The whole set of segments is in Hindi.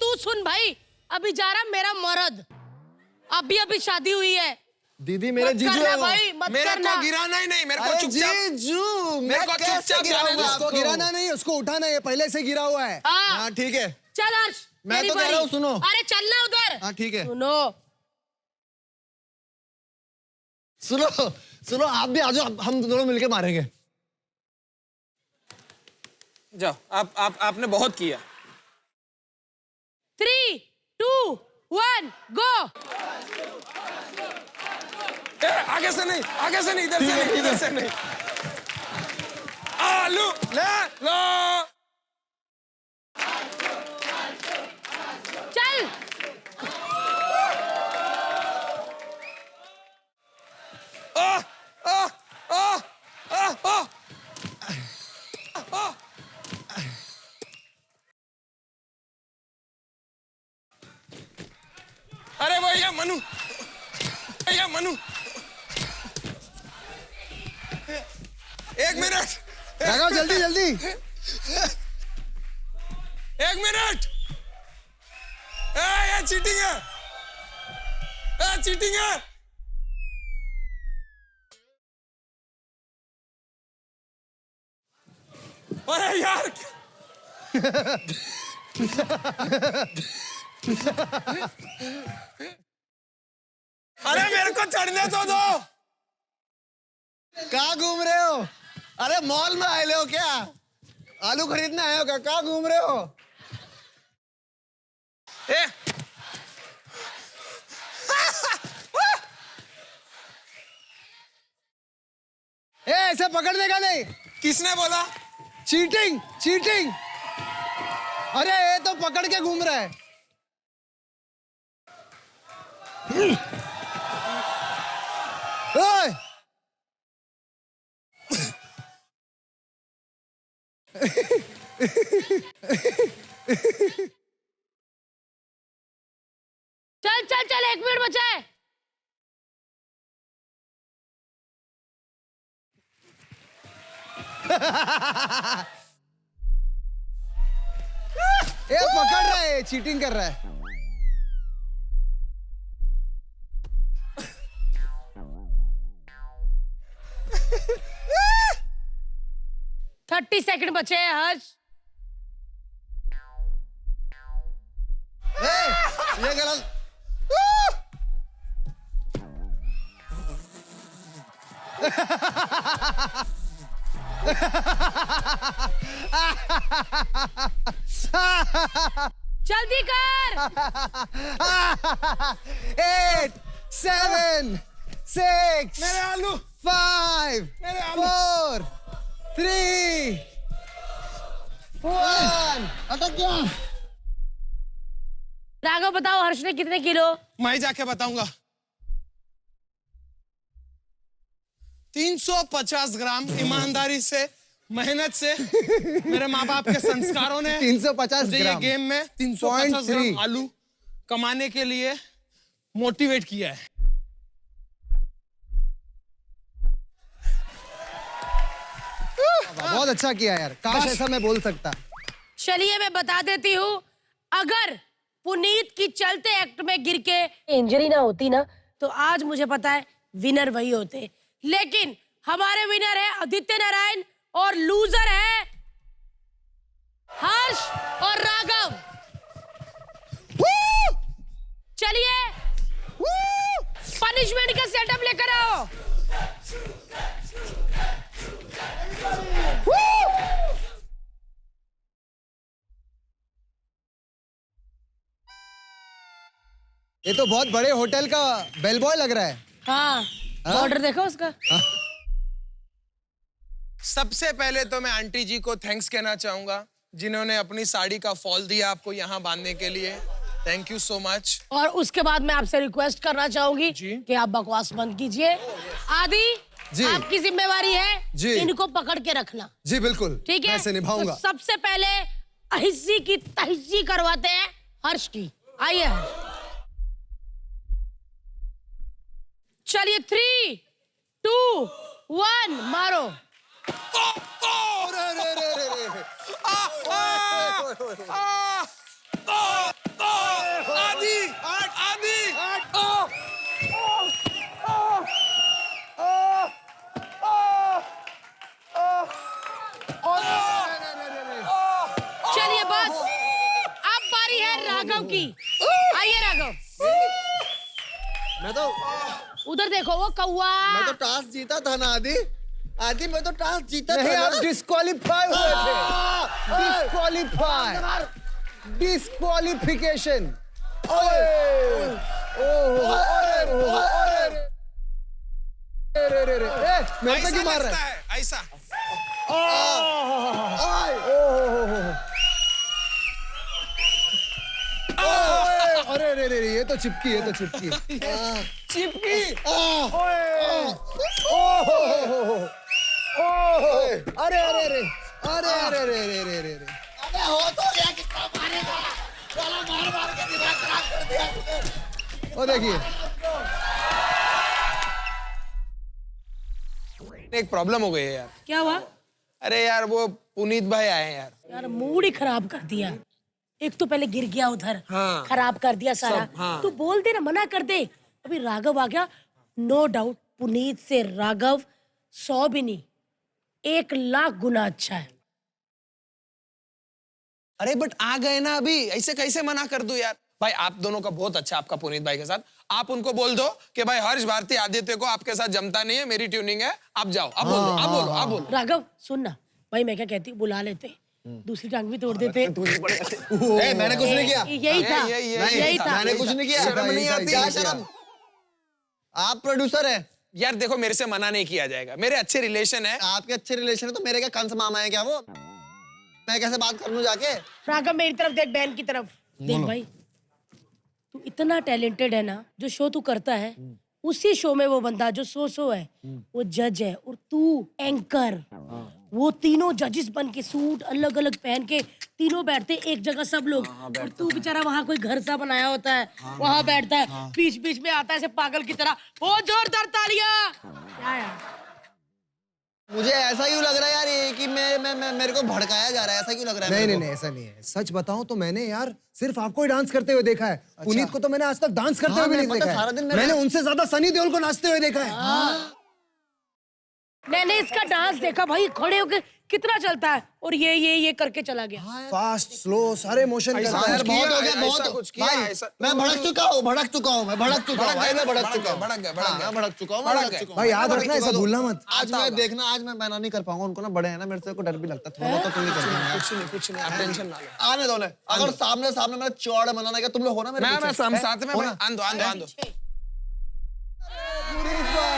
तू सुन भाई, अभी जा रहा मेरा मर्द, अभी अभी शादी हुई है। दीदी मेरे जीजू है भाई, मत मेरे करना। को गिराना ही नहीं, मेरे को चुपचाप जीजू, मेरे को चुपचाप गिराना है। उसको गिराना नहीं, उसको उठाना है, पहले से गिरा हुआ है। हाँ ठीक है, चल हर्ष, मैं मेरी तो कह बारी। रहा हूँ, सुनो। अरे चलना उधर। हाँ ठीक है, सुनो सुनो सुनो, आप भी आ जाओ, हम दोनों मिलके मारेंगे। जाओ, आपने बहुत किया। 3, 2, 1 गो। आगे से नहीं, आगे से नहीं, इधर से नहीं, इधर से नहीं। आलू ले लो। चल आ, आ, आ, आ, आ। अरे भैया मनु, भैया मनु, एक मिनट, राघव जल्दी जल्दी। एक मिनट। ये चीटिंग है, चीटिंग है। अरे यार, अरे मेरे को चढ़ने तो दो। कहाँ घूम रहे हो? अरे मॉल में आए हो क्या? आलू खरीदने आए हो क्या? कहाँ घूम रहे हो? ऐसे पकड़ने का नहीं। किसने बोला? Cheating cheating. अरे ये तो पकड़ के घूम रहा है। ओए! चल चल चल, 1 मिनट बचा है। ये पकड़ रहा है, चीटिंग कर रहा है। थर्टी सेकंड बचे हैं हर्ष। ये गलत। जल्दी कर। 8 7 6 मेरे आलू, 5 मेरे आलू। 4 3 1 अटक गया। राघव बताओ, हर्ष ने कितने किलो? मैं जाके बताऊंगा। 350 ग्राम ईमानदारी से, मेहनत से, मेरे माँ बाप के संस्कारों ने 350 मुझे ये ग्राम गेम में 350 ग्राम आलू कमाने के लिए मोटिवेट किया है। बहुत अच्छा किया यार, काश ऐसा मैं बोल सकता। चलिए मैं बता देती हूँ, अगर पुनीत की चलते एक्ट में गिर के इंजरी ना होती ना, तो आज मुझे पता है विनर वही होते। लेकिन हमारे विनर है आदित्य नारायण और लूजर है हर्ष और राघव। चलिए पनिशमेंट का सेटअप लेकर आओ। ये तो बहुत बड़े होटल का बेल बॉय लग रहा है। हाँ, ऑर्डर देखो उसका। सबसे पहले तो मैं आंटी जी को थैंक्स कहना चाहूंगा, जिन्होंने अपनी साड़ी का फॉल दिया आपको यहाँ बांधने के लिए। Thank you so much. और उसके बाद मैं आपसे रिक्वेस्ट करना चाहूंगी कि आप बकवास बंद कीजिए। आदि जी, आपकी जिम्मेवारी है जी, इनको पकड़ के रखना। जी बिल्कुल, ठीक है, मैं इसे निभाऊंगा। तो सबसे पहले अहिस्सी की तहिस्सी करवाते हैं हर्ष की। आइए चलिए 3, 2, 1 मारो। आदि आदि चलिए बस, अब बारी है राघव की। आइए राघव, मैं तो उधर देखो वो कौवा। मैं तो टास्क जीता था ना आदि। आदि मैं तो टास्क जीता नहीं, था आप ना। डिस्क्वालीफाई हुए थे। Disqualify, disqualification. मेरे पे ऐसा क्यों मार लगता रहा है? है ऐसा। अरे रे रे, ये तो चिपकी, ये तो चिपकी। चिपकी। अरे अरे अरे अरे अरे अरे अरे अरे अरे अरे। अबे हो तो गया, कितना मारेगा? साला मार मार के दिमाग खराब कर दिया तूने। ओ देखिए, एक प्रॉब्लम हो गई है यार। क्या हुआ? अरे यार वो पुनीत भाई आए हैं यार। यार मूड ही खराब कर दिया। एक तो पहले गिर गया उधर, हाँ। खराब कर दिया सारा। हाँ। तू बोल दे ना, मना कर दे। अभी राघव आ गया, नो डाउट पुनीत से राघव 100 भी नहीं 1,00,000 गुना अच्छा है। अरे बट आ गए ना अभी, ऐसे कैसे मना कर दूं यार। भाई आप दोनों का बहुत अच्छा, आपका पुनीत भाई के साथ। आप उनको बोल दो कि भाई हर्ष भारती आदित्य को आपके साथ जमता नहीं है, मेरी ट्यूनिंग है, आप जाओ। आप बोल दो, आप बोलो, आप बोलो। राघव सुन ना भाई, मैं क्या कहती हूँ, बुला लेते, दूसरी टांग भी तोड़ देते। मैंने कुछ नहीं किया। यही था, यही था। मैंने कुछ नहीं किया। शर्म नहीं आती? क्या शर्म? आप प्रोड्यूसर हैं। यार देखो मेरे से मना नहीं किया जाएगा, मेरे अच्छे रिलेशन है। आपके अच्छे रिलेशन है तो मेरे क्या कंस मामा है क्या वो? मैं कैसे बात कर लूं जाके? राघव मेरी तरफ देख, बहन की तरफ देख। भाई तू इतना टैलेंटेड है ना, जो शो तू करता है उसी शो में वो बंदा जो सो है वो जज है, और तू एंकर। वो तीनों जजेस बन के सूट अलग अलग पहन के तीनों बैठते एक जगह सब लोग, और तू बेचारा वहाँ कोई घर सा बनाया होता है, वहाँ बैठता है, बीच बीच में आता है ऐसे पागल की तरह। बहुत जोरदार तालियां। क्या यार, मुझे ऐसा क्यों लग रहा है यार ये कि मेरे को भड़काया जा रहा है? ऐसा क्यों लग रहा है? नहीं मेरे नहीं को? नहीं, ऐसा नहीं है। सच बताऊं तो मैंने यार सिर्फ आपको ही डांस करते हुए देखा है। पुनीत को तो मैंने आज तक डांस करते हाँ, हुए भी मैंने नहीं पता, देखा सारा है। दिन मैंने उनसे ज्यादा सनी देओल को नाचते हुए देखा है। मैंने इसका डांस देखा भाई, खड़े होके कितना चलता है, और ये करके चला गया। फास्ट स्लो सारे मोशन करता हाँ है। यार, बहुत हो गया, ऐसा बहुत कुछ किया, भाई, ऐसा- मैं भड़क चुका हूँ, भड़क चुका हूँ, मैं भड़क चुका हूँ भाई, मैं भड़क चुका हूँ। भड़क गए, हाँ, मैं भड़क चुका हूँ, भड़क भड़क गए। चुका हूँ। भाई याद मैं रखना, भड़क ऐसा चुका हूँ। भूलना मत। आज मैं देखना, आज मैं मना नहीं कर पाऊंगा। उनको ना बड़े हैं ना, मेरे से को डर भी लगता है थोड़ा बहुत, तो नहीं कर पाऊंगा। कुछ नहीं, आप टेंशन ना लो। आने दो ने, अगर सामने सामने मेरा चौड़ा बनाना क्या तुम लोग हो ना मेरे मैं पीछे? हम साथ में हो भाई, ना? आन दो, आन दो, आन दो। पुनीत भाई,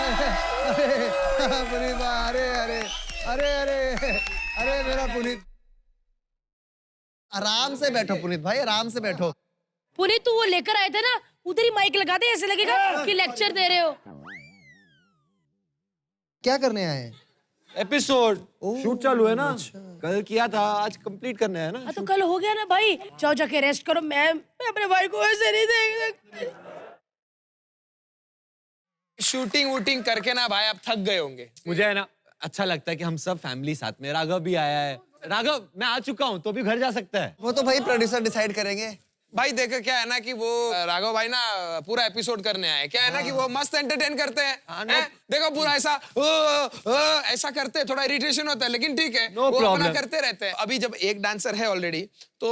अरे अरे अरे अरे अरे मेरा पुनीत। आराम से बैठो पुनीत भाई, आराम से बैठो। पुनीत तू वो लेकर आए थे ना, उधर ही माइक लगा दे, ऐसे लगेगा कि लेक्चर दे रहे हो। क्या करने आए हैं? एपिसोड शूट चालू है ना, कल किया था, आज कंप्लीट करना है ना। हाँ तो कल हो गया ना भाई, जाओ जाके रेस्ट करो। मैं अपने भाई को ऐसे नहीं देख सकती। शूटिंग वूटिंग करके ना भाई आप थक गए होंगे। मुझे है ना अच्छा लगता है कि हम सब फैमिली साथ में। राघव भी आया है। राघव मैं आ चुका हूँ तो भी घर जा सकता है। वो तो भाई प्रोड्यूसर डिसाइड करेंगे। भाई देखो क्या है ना कि वो राघव भाई ना पूरा एपिसोड करने आए। क्या है ना कि वो मस्त एंटरटेन करते हैं। हैं? देखो पूरा ऐसा ऐसा करते हैं, थोड़ा इरिटेशन होता है लेकिन ठीक है, No वो अपना problem. करते रहते हैं। अभी जब एक डांसर है ऑलरेडी तो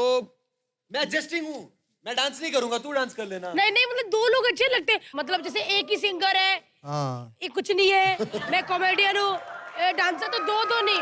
मैं एडजस्टिंग हूँ, मैं डांस नहीं करूंगा, तू डांस कर लेना। नहीं नहीं, मतलब दो लोग अच्छे लगते हैं। मतलब जैसे एक ही सिंगर है, हाँ, ये कुछ नहीं है, मैं कॉमेडियन हूँ, डांसर तो दो नहीं।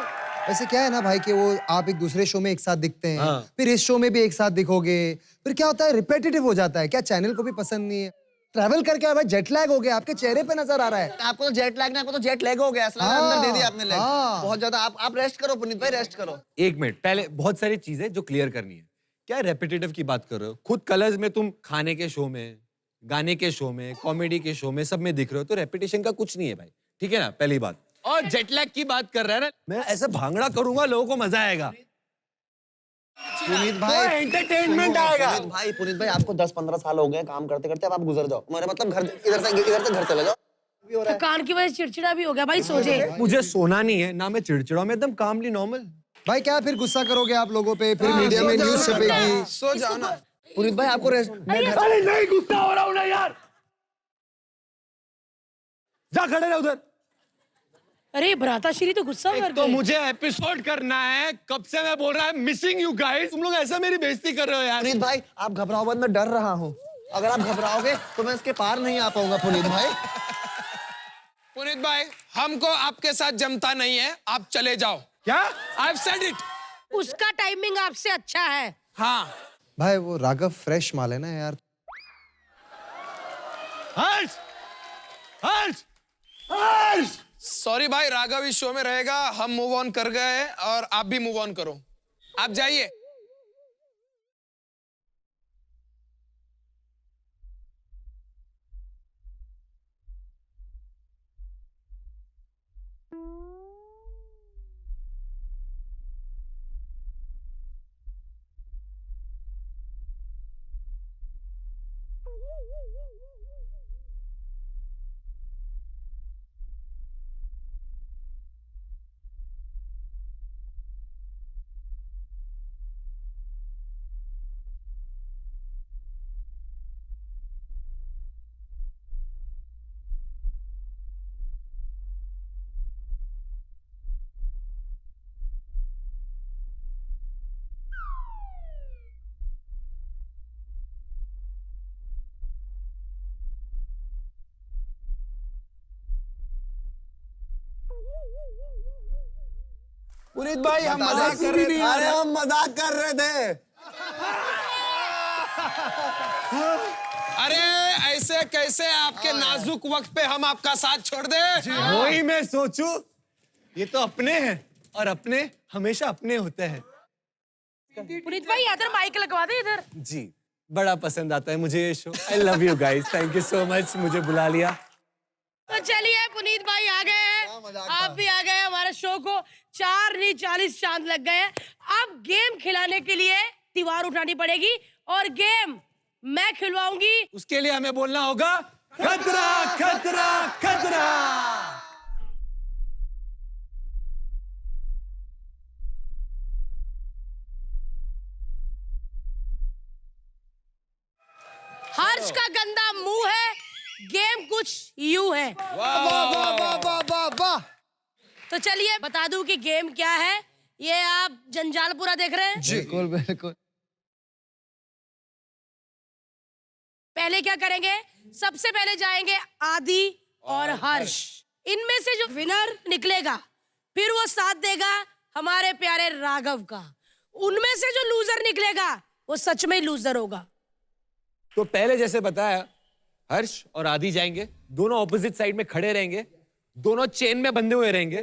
वैसे क्या है ना भाई कि वो आप एक दूसरे शो में एक साथ दिखते हैं, हाँ। फिर इस शो में भी एक साथ दिखोगे, फिर क्या होता है रिपीटेटिव हो जाता है। क्या चैनल को भी पसंद नहीं है? ट्रैवल करके आए भाई, जेट लैग हो गया, आपके चेहरे पे नजर आ रहा है। आपको तो जेट लैग नहीं, आपको तो जेट लैग हो गया। असला हाँ, अंदर दे दिया आपने लैग हाँ। बहुत ज्यादा। आप रेस्ट करो पुनीत भाई, रेस्ट करो। एक मिनट, पहले बहुत सारी चीजें जो क्लियर करनी है। क्या रेपिटेटिव की बात कर रहे हो? खुद कलर्स में तुम खाने के शो में, गाने के शो में, कॉमेडी के शो में सब में दिख रहे हो, तो रेपिटेशन का कुछ नहीं है भाई, ठीक है ना, पहली बात। और जेट लैग की बात कर रहा है ना, मैं ऐसे भांगड़ा करूंगा, लोगों को मजा आएगा, पुनीत भाई एंटरटेनमेंट आएगा। पुनीत भाई आपको 10-15 साल हो गए काम करते करते, अब आप गुजर जाओ। मेरा मतलब घर इधर से घर चले जाओ। थकान की वजह से चिड़चिड़ा भी हो गया भाई, सोचे। मुझे सोना नहीं है ना, मैं चिड़चिड़ा हूं, मैं एकदम कामली नॉर्मल। भाई क्या फिर गुस्सा करोगे आप लोगों पे, फिर मीडिया में न्यूज छपेगी। सो जाओ ना। पुनीत भाई आपको अरे नहीं गुस्सा हो रहा हूं ना यार, जा खड़े रहे उधर। अरे भ्राताश्री तो गुस्सा कर तो गए। मुझे एपिसोड करना है, कब से मैं बोल रहा है मिसिंग यू गाइस, तुम लोग ऐसा मेरी बेइज्जती कर रहे हो यार। पुनीत भाई आप घबराओ मत, मैं डर रहा हूँ। अगर आप घबराओगे तो मैं इसके पार नहीं आ पाऊंगा पुनीत भाई। पुनीत भाई हमको आपके साथ जमता नहीं है, आप चले जाओ। क्या? I've said it। उसका टाइमिंग आपसे अच्छा है। हाँ भाई वो राघव फ्रेश माल है ना यार। हर्ष, हर्ष, हर्ष। सॉरी भाई, राघव इस शो में रहेगा, हम मूव ऑन कर गए हैं और आप भी मूव ऑन करो, आप जाइए। पुनीत भाई हम मजाक कर रहे थे। अरे हम मजाक कर रहे थे। अरे ऐसे कैसे आपके नाजुक वक्त पे हम आपका साथ छोड़ दे। वही मैं सोचूं, ये तो अपने हैं और अपने हमेशा अपने होते हैं। पुनीत भाई इधर माइक लगवा दे इधर। जी बड़ा पसंद आता है मुझे ये show. I love you guys, thank you so much मुझे बुला लिया। तो चलिए पुनीत भाई आ गए हैं, आप भी आ गए हमारे शो को 4 नहीं 40 चांद लग गए हैं। अब गेम खिलाने के लिए दीवार उठानी पड़ेगी और गेम मैं खिलवाऊंगी। उसके लिए हमें बोलना होगा खतरा खतरा खतरा। हर्ष का गंदा मुंह है, गेम कुछ यूं है। वाह वाह वाह वाह वाह वाह। तो चलिए बता दूं कि गेम क्या है। ये आप जंजाल पूरा देख रहे हैं। बिल्कुल बिल्कुल। पहले क्या करेंगे, सबसे पहले जाएंगे आदि और हर्ष। इनमें से जो विनर निकलेगा फिर वो साथ देगा हमारे प्यारे राघव का। उनमें से जो लूजर निकलेगा वो सच में ही लूजर होगा। तो पहले जैसे बताया, हर्ष और आदि जाएंगे, दोनों ऑपोजिट साइड में खड़े रहेंगे, दोनों चेन में बंधे हुए रहेंगे,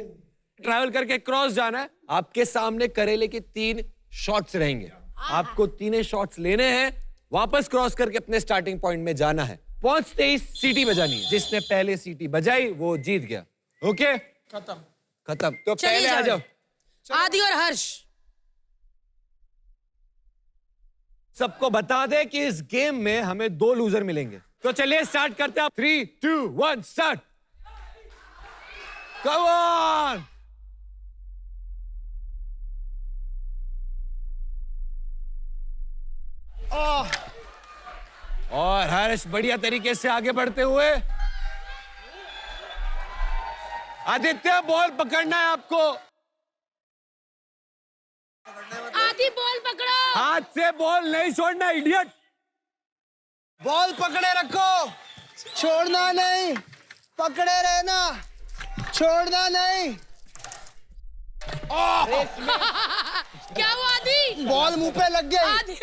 ट्रैवल करके क्रॉस जाना है। आपके सामने करेले के 3 शॉट्स रहेंगे, आपको 3 शॉट्स लेने हैं, वापस क्रॉस करके अपने स्टार्टिंग पॉइंट में जाना है। पहुंचते ही सीटी बजानी है, जिसने पहले सीटी बजाई वो जीत गया। ओके खत्म। खत्म। तो चलिए पहले आ जाओ। आदि और हर्ष। सबको बता दे कि इस गेम में हमें 2 लूजर मिलेंगे। तो चलिए स्टार्ट करते हैं। 3, 2, 1 स्टार्ट। Come on. और हर्ष बढ़िया तरीके से आगे बढ़ते हुए। आदित्य बॉल पकड़ना है आपको, आदि बॉल पकड़ो। हाथ से बॉल नहीं छोड़ना इडियट। बॉल पकड़े रखो, छोड़ना नहीं, पकड़े रहना, छोड़ना नहीं। क्या हुआ आदि? बॉल मुंह पे लग गई। आदि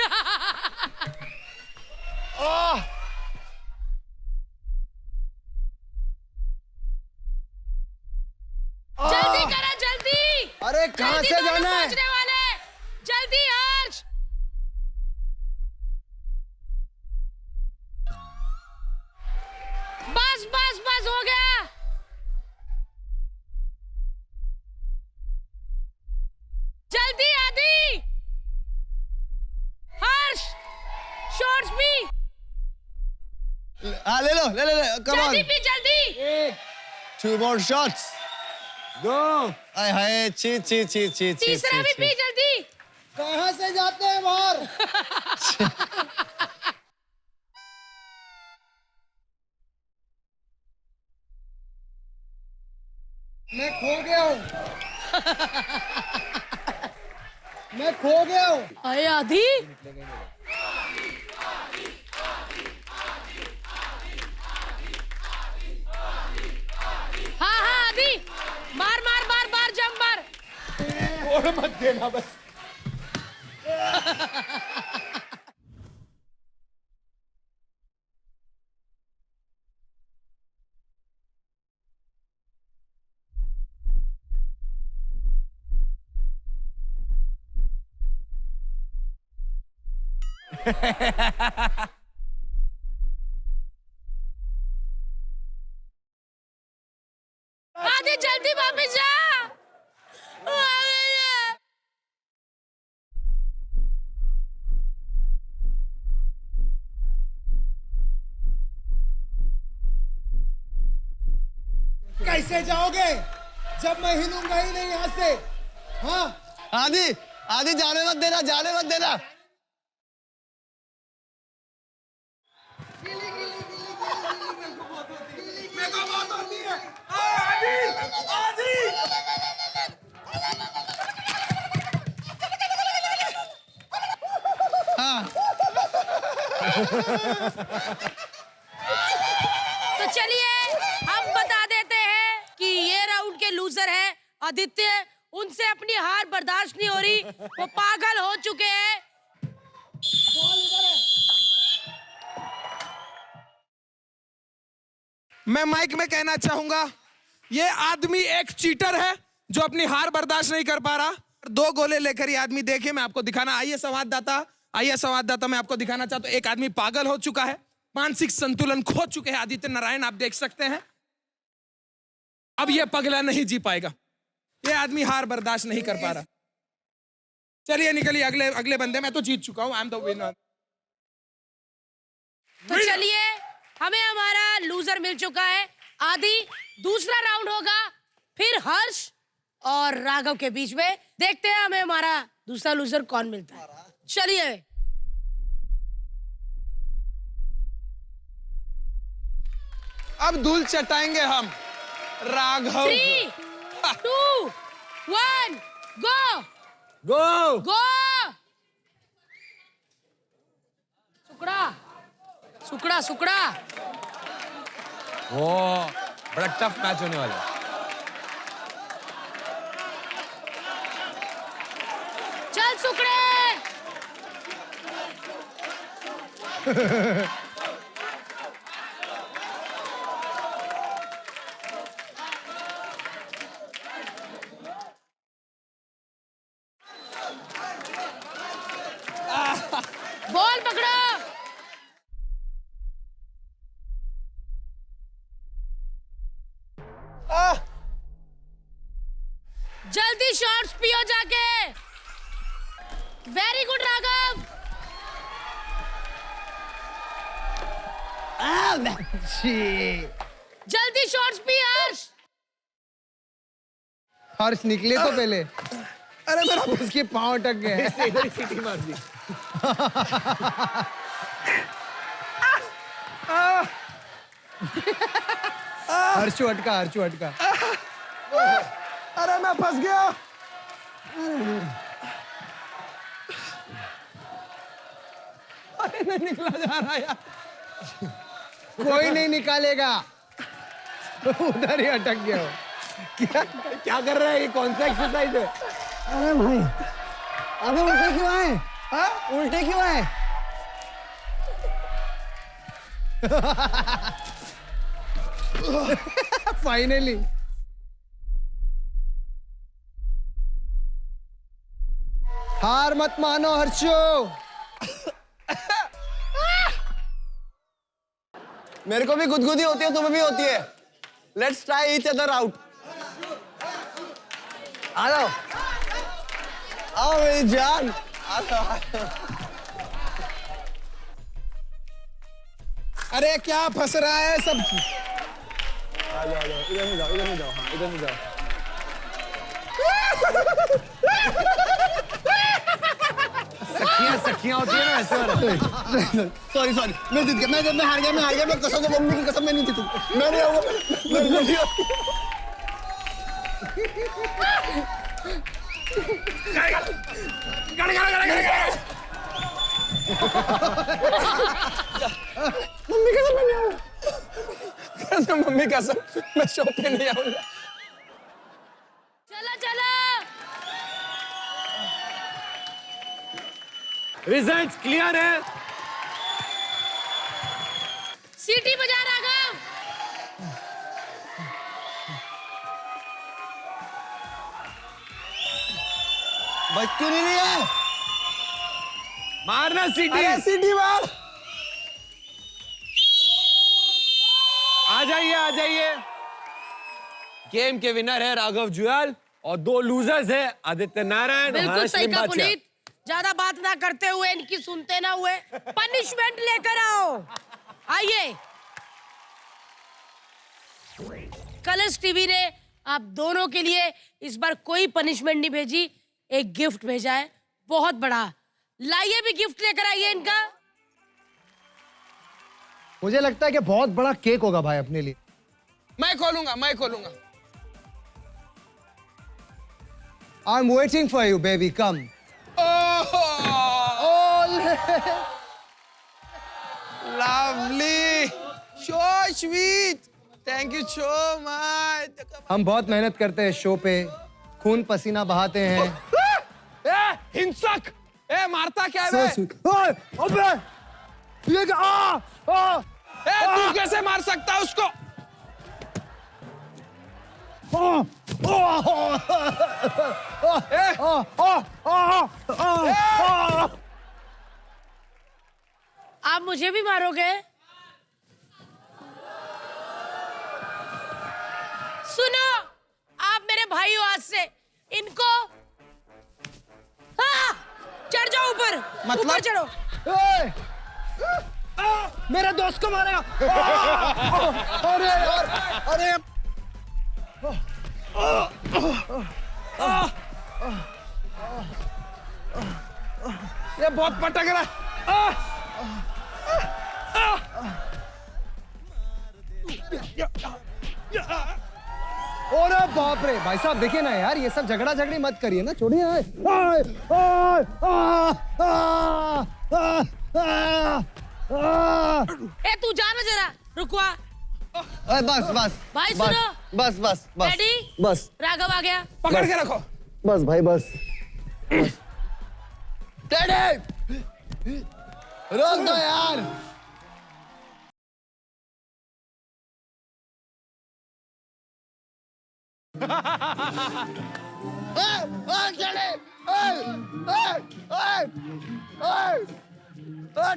जल्दी करो जल्दी। अरे कहाँ जल्दी से दोनों जाना है? पहुंचने वाले। जल्दी हर्ष। बस बस बस हो गया। जल्दी आदि। हर्ष शॉट्स भी हाँ ले लो, ले ले ले, कम ऑन। जल्दी भी जल्दी। 2 more shots. गो आय हाय ची ची ची ची ची तीसरा भी पी जल्दी। कहाँ से जाते हैं बाहर? मैं खो गया हूँ। मैं खो गया हूँ। अरे आधी हाँ हाँ आधी मार मार मार मार जंप मार। और मत देना बस। आधी जल्दी वापस जा। कैसे जाओगे जब मैं हिलूंगा ही नहीं यहाँ से? हाँ आदि आदि जाने मत देना, जाने मत देना। तो चलिए हम बता देते हैं कि ये राउंड के लूजर है आदित्य। उनसे अपनी हार बर्दाश्त नहीं हो रही, वो पागल हो चुके हैं। मैं माइक में कहना चाहूंगा, ये आदमी एक चीटर है जो अपनी हार बर्दाश्त नहीं कर पा रहा। 2 गोले लेकर ये आदमी, देखिए मैं आपको दिखाना, आइए संवाददाता मैं आपको दिखाना चाहता हूं। एक आदमी पागल हो चुका है, मानसिक संतुलन खो चुके हैं आदित्य नारायण, आप देख सकते हैं। अब ये पगला नहीं जी पाएगा, ये आदमी हार बर्दाश्त नहीं कर पा रहा। चलिए निकलिए, अगले बंदे। मैं तो जीत चुका हूं, आई एम द विनर। तो चलिए हमें हमारा लूजर मिल चुका है आदि। दूसरा राउंड होगा फिर हर्ष और राघव के बीच में। देखते हैं हमें हमारा दूसरा लूजर कौन मिलता है। चलिए अब धूल चटाएंगे हम राघव। 3, 2, 1 गो गो गो। सुकड़ा सुकड़ा सुकड़ा। वो बड़ा टफ मैच होने वाला है। चल सुकड़े। बॉल पकड़ो। जल्दी शॉट्स पियो जाके। Very good Raghav. जल्दी शॉट्स पी हर्ष। हर्ष निकले तो पहले। अरे मेरा उसके पांव अटक गए। इधर ही सीटी मार दी। हर्षु अटका। अरे मैं फंस गया। अरे नहीं निकला जा रहा यार। कोई नहीं निकालेगा। उधर ही अटक गया हो। क्या कर रहा है ये? कौन सा एक्सरसाइज है? अरे भाई, अबे उल्टे क्यों आए? उल्टे क्यों आए? फाइनली हार मत मानो हर्षो। मेरे को भी गुदगुदी होती है, तुम्हें भी होती है। Let's try each other out. आ जाओ, आओ मेरी जान, आ जाओ। अरे क्या फंस रहा है सब? इधर में जाओ, इधर में जाओ, हाँ, इधर में जाओ। सखियां होती है ना ऐसे वाला। सॉरी सॉरी, मैं जीत गया, मैं हार गया, मैं कसम से मम्मी की कसम, मैं नहीं जीतूंगा, मैं नहीं आऊंगा, मैं नहीं आऊंगा। मम्मी कसम मैं नहीं आऊंगा। मम्मी कसम मैं शो पे नहीं आऊंगा। चलो चलो रिजल्ट्स क्लियर है। सीटी बजा राघव। बच क्यों नहीं रही है? मारना सीटी। अरे सीटी मार। आ जाइए, आ जाइए। गेम के विनर है राघव जुयाल और 2 लूजर्स है आदित्य नारायण और बिल्कुल सही हाशिम कहा बादशाह। पुनीत, ज्यादा बात ना करते हुए, इनकी सुनते ना हुए, पनिशमेंट लेकर आओ। आइए। कलर्स टीवी ने आप दोनों के लिए इस बार कोई पनिशमेंट नहीं भेजी, एक गिफ्ट भेजा है बहुत बड़ा। लाइए भी गिफ्ट लेकर आइए इनका। मुझे लगता है कि बहुत बड़ा केक होगा भाई अपने लिए। मैं खोलूंगा, मैं खोलूंगा। I am waiting for you baby, come. Lovely, so sweet, thank you so much. हम बहुत मेहनत करते हैं शो पे, खून पसीना बहाते हैं। हिंसक, मारता क्या है So बे? sweet. ओए, अबे! ये क्या? तू कैसे मार सकता है उसको? आप मुझे भी मारोगे? सुनो, आप मेरे भाई हो आज से, इनको चढ़ जाओ ऊपर। मतलब? ऊपर चढ़ो। ओए! मेरे दोस्त को मारेगा। अरे यार, अरे ये बहुत पटक रहा है। अरे बाप रे भाई साहब, देखिए ना यार, ये सब झगड़ा झगड़ी मत करिए ना, छोड़िए। आए, आए, आए, ए तू जा ना जरा, रुकवा। बस बस भाई बस, सुनो। बस बस बस रेडी? बस राघव आ गया। पकड़ के रखो। बस भाई बस। डैडी रोक दो यार।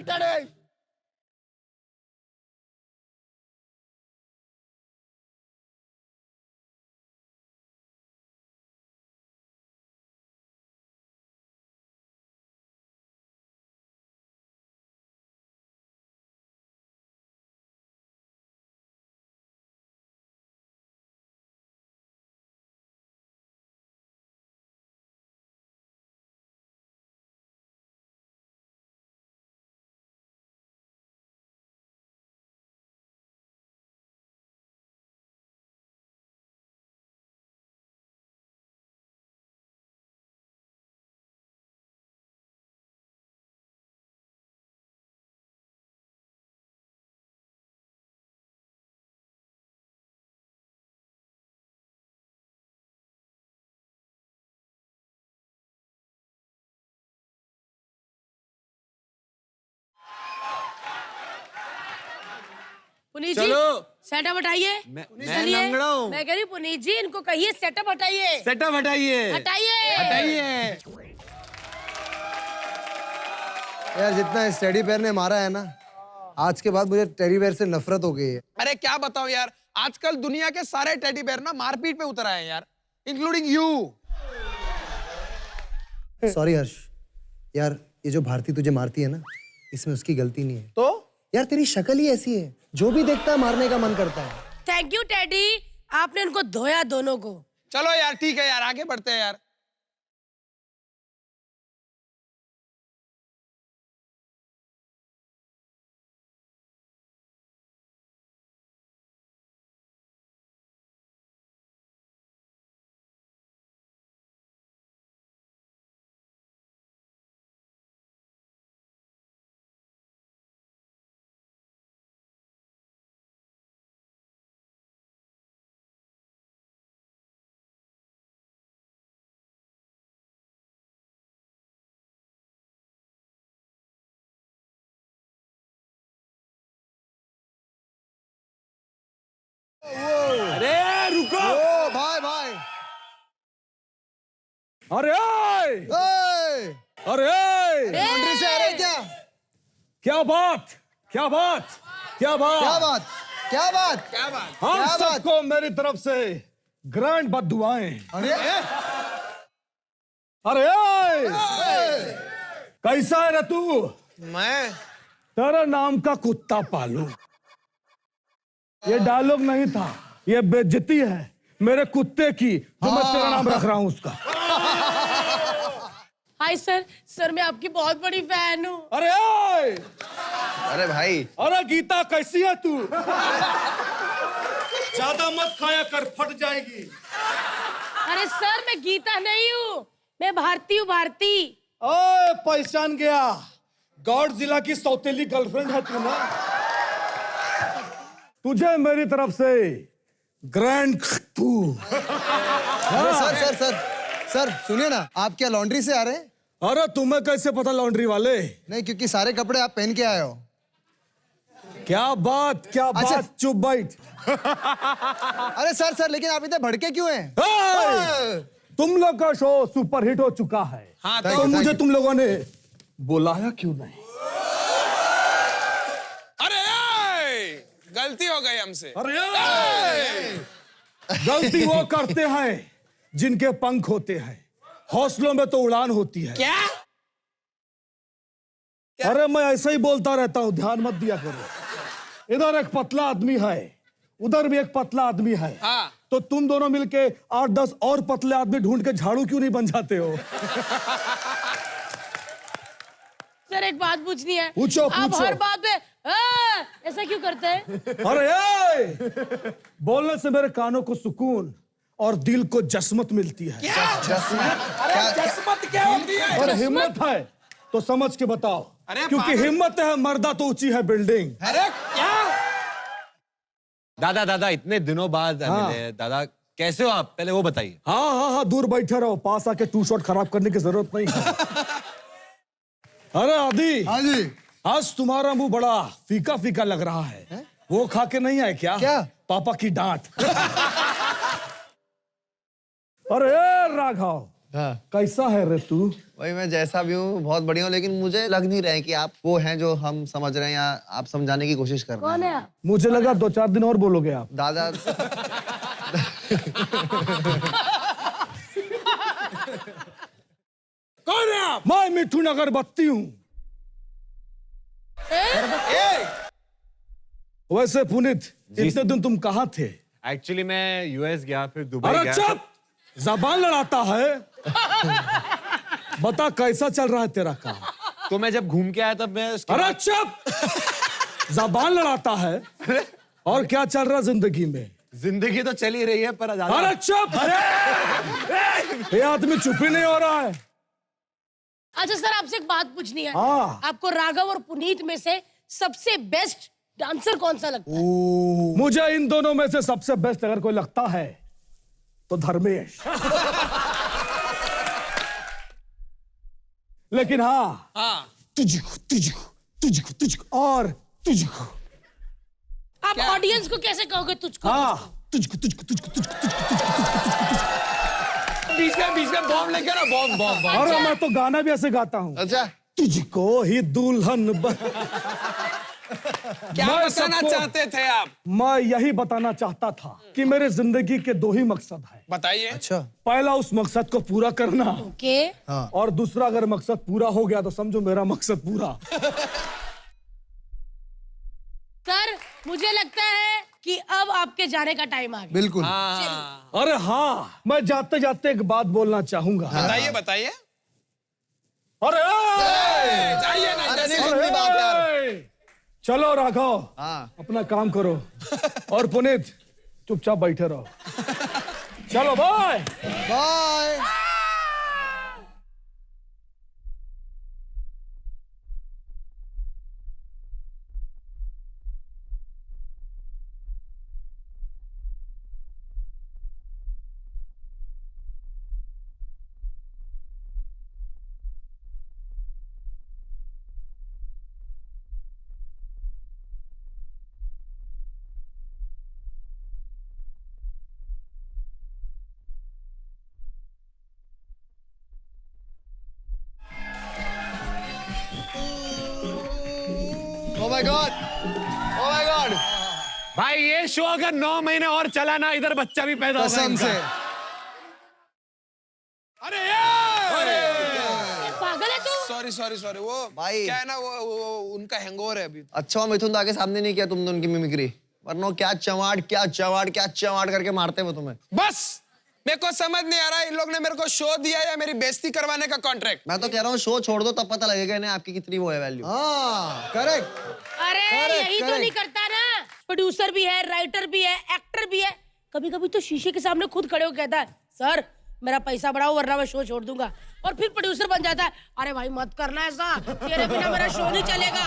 डैडी पुनीत जी, चलो। सेटअप हटाइए। मैं चलिए। लंगड़ा हूँ। मैं कह रही हूँ पुनीत जी, इनको कहिए सेटअप हटाइए। सेटअप हटाइए, हटाइए। हटाइए। यार जितना इस टेडी बेयर ने मारा है ना, आज के बाद मुझे टेडी बेयर से नफरत हो गई है। अरे क्या बताऊं यार, आजकल दुनिया के सारे टेडी बेयर ना मारपीट पे उतर आए हैं यार, इंक्लूडिंग यू। सॉरी हर्ष, यार ये जो भारती तुझे मारती है ना, इसमें उसकी गलती नहीं है। तो यार तेरी शक्ल ही ऐसी है, जो भी देखता है मारने का मन करता है। थैंक यू टेडी, आपने उनको धोया दोनों को। चलो यार ठीक है यार, आगे बढ़ते हैं यार। अरे रुको। ओ भाई भाई। अरे ओए, अरे लॉन्ड्री से आ रहे क्या? क्या बात, क्या बात, क्या बात, क्या बात, क्या बात? क्या बात? हम क्या बात? सबको मेरी तरफ से ग्रैंड बद्दुआएं। अरे अरे कैसा है रे तू? मैं तेरा नाम का कुत्ता पालू। ये डायलॉग नहीं था, ये बेइज्जती है मेरे कुत्ते की, तो मैं तेरा नाम रख रहा हूं उसका। हाय सर, सर मैं आपकी बहुत बड़ी फैन हूँ। अरे अरे भाई अरे गीता कैसी है तू? ज्यादा मत खाया कर, फट जाएगी। अरे सर मैं गीता नहीं हूँ, मैं भारती हूँ, भारती। ओए पहचान गया, गौड़ जिला की सौतेली गर्लफ्रेंड है तू ना? तुझे मेरी तरफ से ग्रैंड तू। अरे सर सर सर सर सुनिए ना, आप क्या लॉन्ड्री से आ रहे हैं? अरे तुम्हें कैसे पता लॉन्ड्री वाले? नहीं, क्योंकि सारे कपड़े आप पहन के आए हो। क्या बात, क्या अच्छा। बात, चुप बैठ। अरे सर सर, लेकिन आप इतने भड़के क्यों हैं? तुम लोग का शो सुपर हिट हो चुका है, हाँ, तो thank you, मुझे thank you। तुम लोगों ने बुलाया क्यों नहीं? अरे गलती हो गई हमसे। अरे गलती वो करते हैं जिनके पंख होते हैं, हौसलों में तो उड़ान होती है। क्या? अरे मैं ऐसा ही बोलता रहता हूं, ध्यान मत दिया करो। इधर एक पतला आदमी है, उधर भी एक पतला आदमी है। हाँ। तो तुम दोनों मिलके 8-10 और पतले आदमी ढूंढ के झाड़ू क्यों नहीं बन जाते हो? सर एक बात पूछनी है। पूछो, आप पूछो। हर बात पे ऐसा क्यों करते हैं? अरे बोलने से मेरे कानों को सुकून और दिल को जसमत मिलती है। जसमत क्या होती है? और हिम्मत है तो समझ के बताओ। अरे क्योंकि पागल। हिम्मत है मर्दा तो ऊंची है बिल्डिंग। अरे क्या? दादा दादा इतने दिनों बाद मिले दादा, कैसे हो आप? पहले वो बताइए। हाँ हाँ हाँ, दूर बैठे रहो, पास आके टू शॉट खराब करने की जरूरत नहीं है। अरे आदि, हाँ जी। आज तुम्हारा मुंह बड़ा फीका फीका लग रहा है। वो खा के नहीं आए क्या? क्या? पापा की डांट। अरे राघव, हाँ कैसा है रे तू? भाई मैं जैसा भी हूँ बहुत बढ़िया हूँ, लेकिन मुझे लग नहीं रहा है कि आप वो हैं जो हम समझ रहे हैं या आप समझाने की कोशिश कर रहे कौन हैं। है आप? मुझे लगा 2-4 दिन और बोलोगे आप। दादा कौन है आप? मैं मिठुन अगरबत्ती हूँ। वैसे पुनीत, इतने दिन तुम कहाँ थे? एक्चुअली मैं यूएस गया, फिर दुबई अरे गया। चुप, जबान लड़ाता है। बता कैसा चल रहा है तेरा काम? तो मैं जब घूम के आया तब मैं उसके अरे चुप, जबान लड़ाता है। और क्या चल रहा जिंदगी में? जिंदगी तो चल ही रही है, पर अरे चुप, अरे ये आदमी चुप ही नहीं हो रहा है। अच्छा सर आपसे एक बात पूछनी है। हाँ। आपको राघव और पुनीत में से सबसे बेस्ट डांसर कौन सा लगता है? मुझे इन दोनों में से सबसे बेस्ट अगर कोई लगता है तो धर्मेश। लेकिन हाँ, हाँ। तुझको तुझको तुझको तुझको और तुझको। आप ऑडियंस को कैसे कहोगे तुझको? हाँ, तुझको तुझको तुझको तुझको तुझको। बीच में बॉम्ब लेके ना, बॉम्ब बॉम्ब बॉम्ब। अरे मैं तो गाना भी ऐसे गाता हूँ। अच्छा तुझको ही दुल्हन क्या मैं बताना सबको- चाहते थे आप? मैं यही बताना चाहता था कि मेरे जिंदगी के 2 ही मकसद है। बताइए। अच्छा। पहला उस मकसद को पूरा करना, ओके। और दूसरा अगर मकसद पूरा हो गया तो समझो मेरा मकसद पूरा। सर मुझे लगता है कि अब आपके जाने का टाइम आ गया। बिल्कुल। अरे हाँ, मैं जाते जाते एक बात बोलना चाहूंगा। बताइए बताइए। अरे जाइए ना, अरे नहीं जैसे- सुननी बात यार। चलो राघव, हाँ। अपना काम करो और पुनीत चुपचाप बैठे रहो। चलो bye. Bye. Oh my God! Oh my God! भाई ये शो अगर 9 महीने और चला ना, इधर बच्चा भी पैदा होगा कसम इनका। से। अरे यार! पागल है तू? सॉरी सॉरी सॉरी, वो भाई। क्या है ना, वो उनका हैंगओवर है अभी। अच्छा हुआ मिथुन आके सामने नहीं किया तुमने उनकी मिमिक्री, वरना वो क्या चमाड़ करके मारते वो तुम्हें। बस मेरे को समझ नहीं आ रहा इन लोग ने मेरे को शो दिया या मेरी बेइज्जती करवाने का कॉन्ट्रैक्ट। मैं तो कह रहा हूँ शो छोड़ दो, तब पता लगेगा इन्हें आपकी कितनी वो है वैल्यू। हाँ, करेक्ट। अरे Correct, यही तो correct. नहीं करता ना, प्रोड्यूसर भी है, राइटर भी है, एक्टर भी है। कभी कभी तो शीशे के सामने खुद खड़े होकर कहता है, सर मेरा पैसा बढ़ाओ वरना मैं शो छोड़ दूंगा। और फिर प्रोड्यूसर बन जाता है, अरे भाई मत करना ऐसा, तेरे बिना मेरा शो नहीं चलेगा।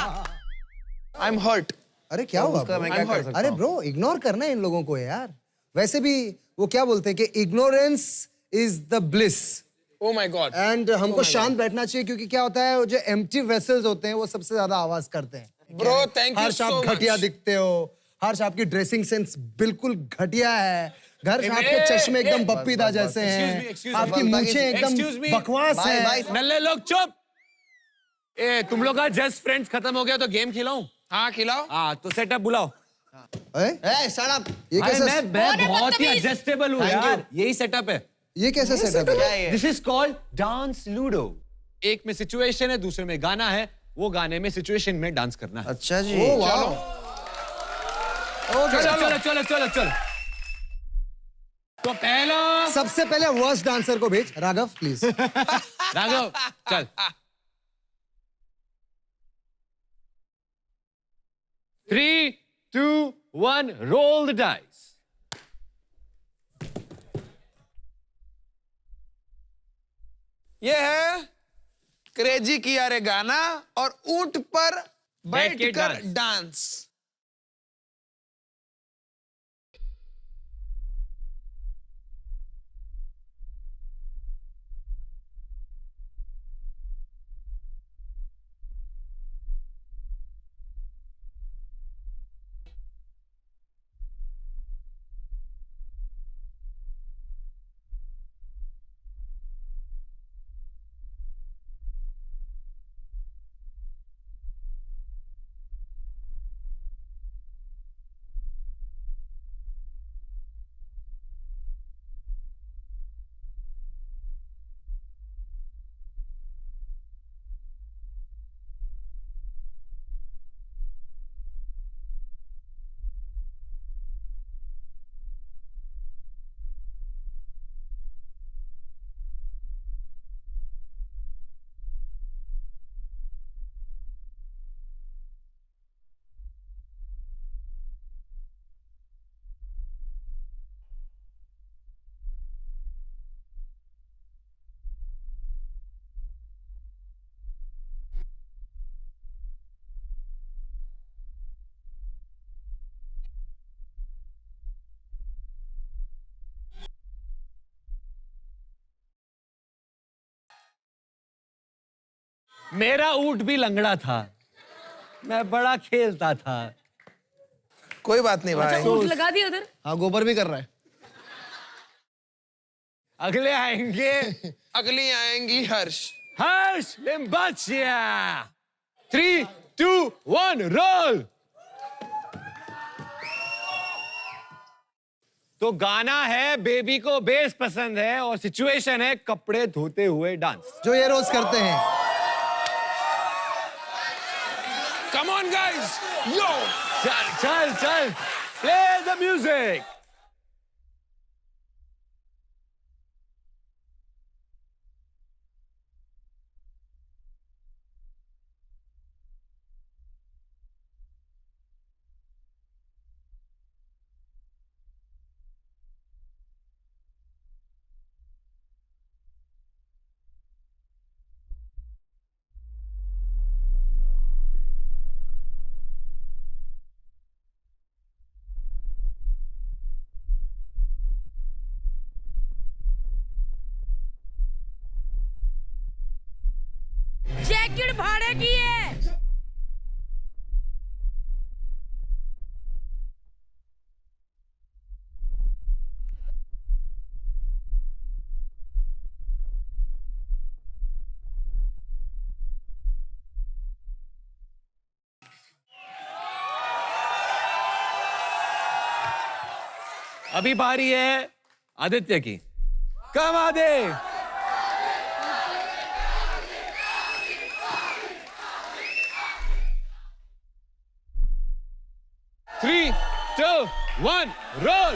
I am hurt. अरे क्या हुआ उसका bro? मैं क्या कर सकता अरे हूँ? ब्रो, इग्नोर करना है इन लोगों को यार। वैसे भी वो क्या बोलते हैं कि ignorance is the bliss. Oh my God. And हमको शांत बैठना चाहिए, क्योंकि क्या होता है, वो जो एम्प्टी वेसल्स होते हैं वो सबसे ज्यादा आवाज करते हैं। ब्रो थैंक यू हर्ष सो आप मच। घटिया दिखते हो, हर्ष आपकी ड्रेसिंग सेंस बिल्कुल घटिया है, घर आपके चश्मे एकदम बप्पीदा जैसे excuse हैं, me, आपकी मूछें excuse एकदम me. बकवास भाई, है। भाई, नल्ले लोग चुप। ए तुम लोग का जस्ट फ्रेंड्स खत्म हो गया तो गेम खिलाऊं? हाँ खिलाओ। हाँ तो सेटअप बुलाओ। ए शट अप। ये अरे कैसा मैं बहुत ही बदतमीज। एडजस्टेबल हूँ Thank you. यार। यही सेटअप है। ये कैसा सेटअप है? क्या है ये? This is called dance ludo. एक में सिचुएशन है, दूसरे में गाना है, वो गाने में सिचुएशन में डांस करना है। अच्छा जी। ओ वाह। चलो चलो चलो चलो चलो। तो पहला सबसे पहले वर्स्ट डांसर को भेज, राघव प्लीज। राघव चल। 3, 2, 1 roll the dice। ये है क्रेजी किया रे गाना और ऊंट पर बैठ के बैठकर डांस। डांस। मेरा ऊंट भी लंगड़ा था, मैं बड़ा खेलता था। कोई बात नहीं भाई। ऊँट लगा दिया उधर। हाँ गोबर भी कर रहा है। अगले आएंगे अगली आएंगी हर्ष। हर्ष लिम्बाचिया। 3, 2, 1 रोल। तो गाना है बेबी को बेस पसंद है और सिचुएशन है कपड़े धोते हुए डांस। जो ये रोज करते हैं। कम ऑन गाइस, यो। चल चल चल। Play the music. जैकेट भाड़े की है। अभी बारी है आदित्य की। कम आदित्य। 3, 2, 1, roll.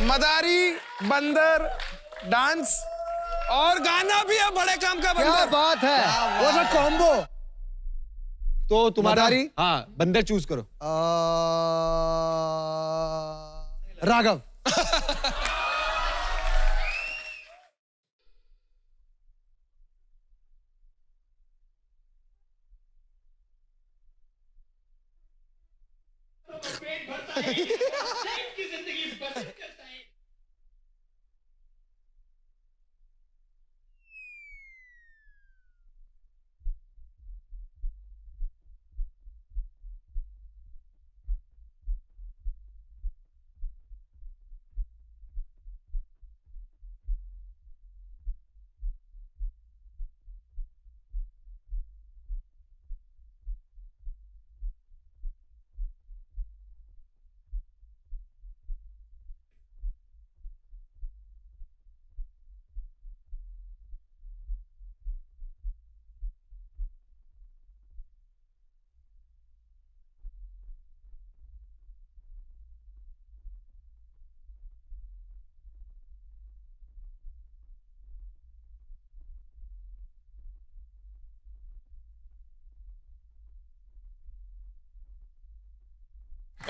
मदारी बंदर डांस और गाना भी है बड़े काम का क्या बंदर। बात है, वो तो कॉम्बो। तो तुम्हारा मदारी? हाँ बंदर चूज करो। राघव।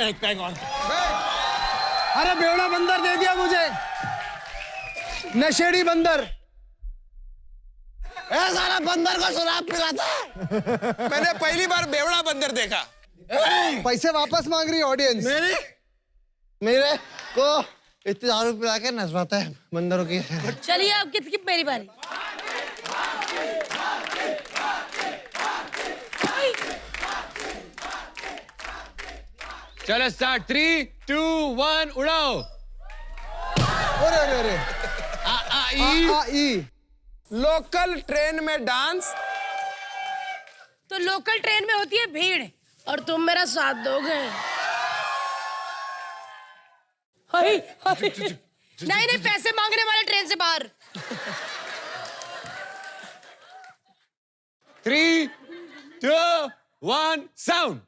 एक पैग और। अरे बेवड़ा बंदर दे दिया मुझे, नशेड़ी बंदर। ए साला बंदर को शराब पिलाता है। मैंने पहली बार बेवड़ा बंदर देखा। पैसे वापस मांग रही ऑडियंस। मेरे को इतने दारू पिला के नचवाता है बंदरों की। चलिए अब किसकी मेरी बारी। चलो स्टार्ट। 3, 2, 1 उड़ाओ। अरे अरे अरे, ई। लोकल ट्रेन में डांस। तो लोकल ट्रेन में होती है भीड़ और तुम मेरा साथ दोगे। हाय, हाय। नहीं नहीं, पैसे मांगने वाले ट्रेन से बाहर। 3, 2, 1 साउंड।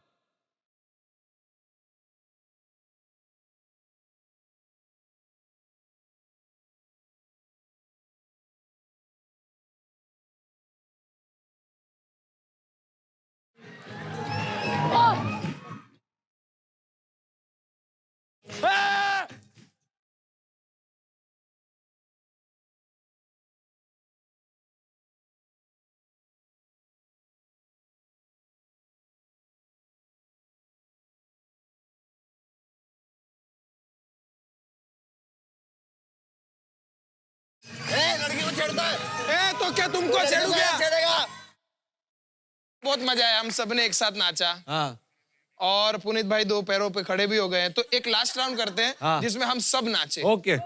लड़की को छेड़ता है। ए तो क्या तुमको छेड़ू क्या? छेड़ेगा। बहुत मजा आया, हम सबने एक साथ नाचा। हाँ और पुनीत भाई 2 पैरों पे खड़े भी हो गए हैं, तो एक लास्ट राउंड करते हैं हाँ। जिसमें हम सब नाचे। Okay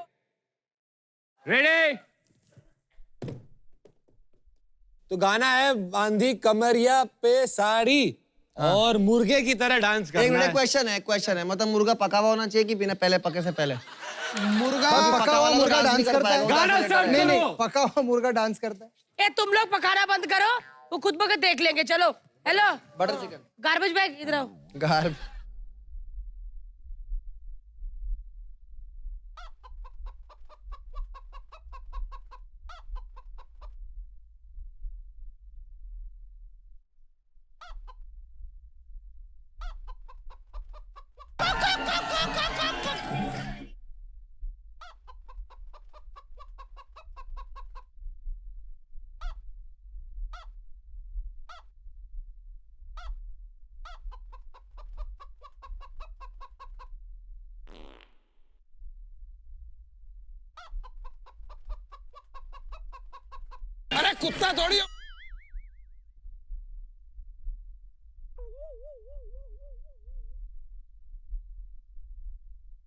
ready. तो गाना है बांधी कमरिया पे साड़ी और मुर्गे की तरह डांस एक करना मिनट, है। क्वेश्चन है, मतलब मुर्गा पका हुआ होना चाहिए कि बिना पहले पके से पहले? मुर्गा पका हुआ मुर्गा डांस करता है। गाना स्टार्ट नहीं नहीं, करो। पका हुआ मुर्गा डांस करता है। ए तुम लोग पकाना बंद करो वो खुद बखुद देख लेंगे। चलो hello butter chicken. Garbage bag इधर आओ। गार अरे कुत्ता थोड़ी हो।